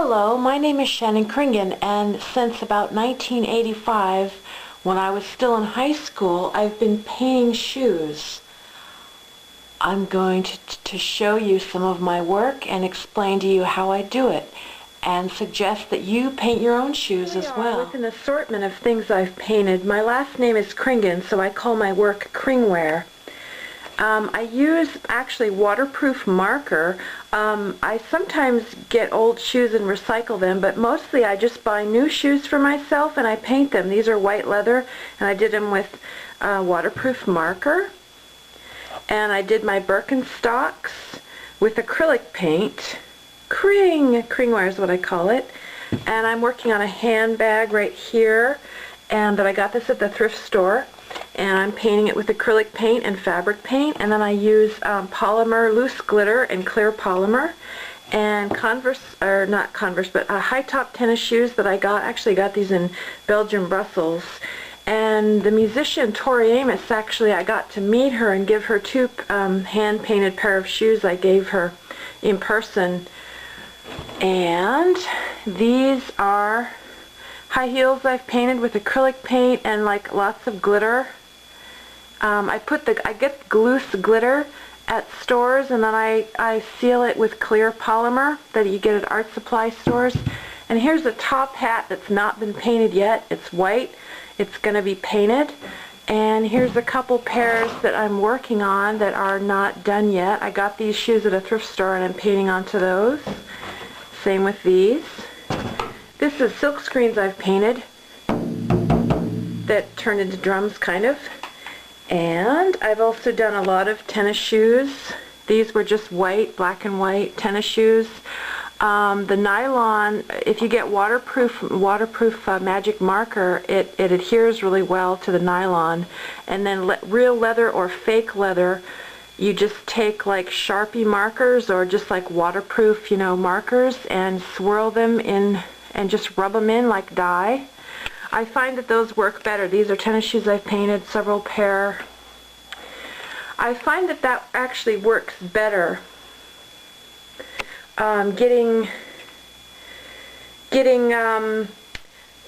Hello, my name is Shannon Kringen, and since about 1985, when I was still in high school, I've been painting shoes. I'm going to show you some of my work and explain to you how I do it, and suggest that you paint your own shoes as well. With an assortment of things I've painted. My last name is Kringen, so I call my work KringWEAR. I use actually waterproof marker. I sometimes get old shoes and recycle them, but mostly I just buy new shoes for myself and I paint them. These are white leather, and I did them with waterproof marker. And I did my Birkenstocks with acrylic paint. KringWEAR is what I call it. And I'm working on a handbag right here, and I got this at the thrift store. And I'm painting it with acrylic paint and fabric paint, and then I use polymer, loose glitter and clear polymer, and high top tennis shoes that I actually got these in Belgium, Brussels. And the musician Tori Amos, actually I got to meet her and give her two hand painted pair of shoes I gave her in person. And these are high heels I've painted with acrylic paint and like lots of glitter. I get loose glitter at stores, and then I seal it with clear polymer that you get at art supply stores. And here's a top hat that's not been painted yet. It's white. It's going to be painted. And here's a couple pairs that I'm working on that are not done yet. I got these shoes at a thrift store and I'm painting onto those. Same with these. This is silk screens I've painted that turned into drums, kind of. And I've also done a lot of tennis shoes. These were just white, black and white tennis shoes. The nylon, if you get waterproof magic marker, it adheres really well to the nylon. And then real leather or fake leather, you just take like Sharpie markers or just like waterproof, markers, and swirl them in and just rub them in like dye. I find that those work better. These are tennis shoes I've painted, several pair. I find that actually works better. Getting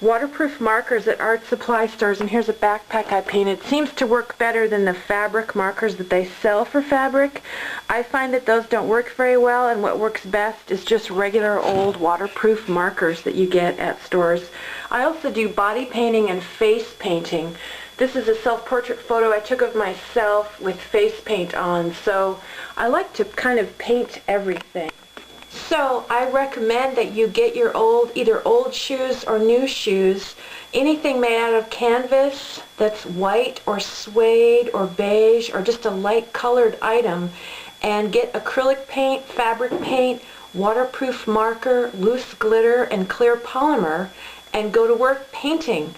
waterproof markers at art supply stores, and here's a backpack I painted, seems to work better than the fabric markers that they sell for fabric. I find that those don't work very well, and what works best is just regular old waterproof markers that you get at stores. I also do body painting and face painting. This is a self-portrait photo I took of myself with face paint on, so I like to kind of paint everything. So I recommend that you get your either old shoes or new shoes, anything made out of canvas that's white or suede or beige or just a light colored item, and get acrylic paint, fabric paint, waterproof marker, loose glitter, and clear polymer, and go to work painting.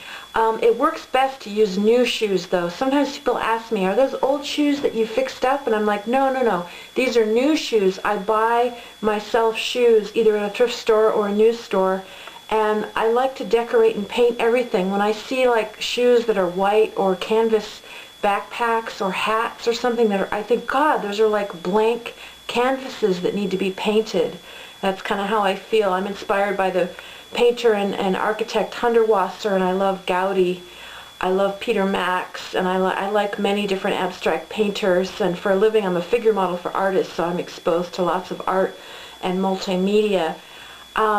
It works best to use new shoes, though. Sometimes people ask me, are those old shoes that you fixed up? And I'm like, no. These are new shoes. I buy myself shoes either at a thrift store or a new store, and I like to decorate and paint everything. When I see like shoes that are white or canvas backpacks or hats or something I think, God, those are like blank canvases that need to be painted. That's kind of how I feel. I'm inspired by the painter and architect Hundertwasser, and I love Gaudi. I love Peter Max, and I like many different abstract painters, and for a living I'm a figure model for artists, so I'm exposed to lots of art and multimedia.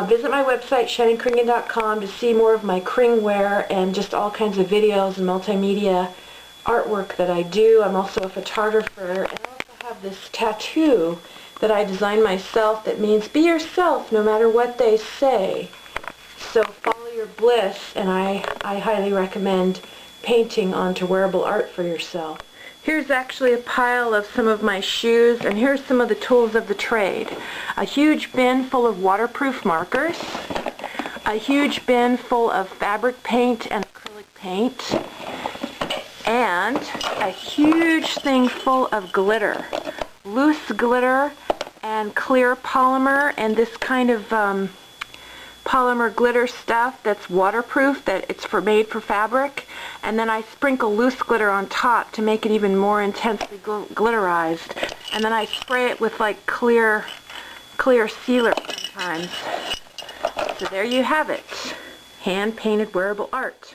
Visit my website, ShannonKringen.com, to see more of my KringWEAR and just all kinds of videos and multimedia artwork that I do. I'm also a photographer, and I also have this tattoo that I designed myself that means be yourself no matter what they say. So follow your bliss, and I highly recommend painting onto wearable art for yourself. Here's actually a pile of some of my shoes, and here's some of the tools of the trade. A huge bin full of waterproof markers, a huge bin full of fabric paint and acrylic paint, and a huge thing full of glitter. Loose glitter and clear polymer, and this kind of polymer glitter stuff that's waterproof, that it's made for fabric, and then I sprinkle loose glitter on top to make it even more intensely glitterized, and then I spray it with like clear sealer sometimes. So there you have it. Hand-painted wearable art.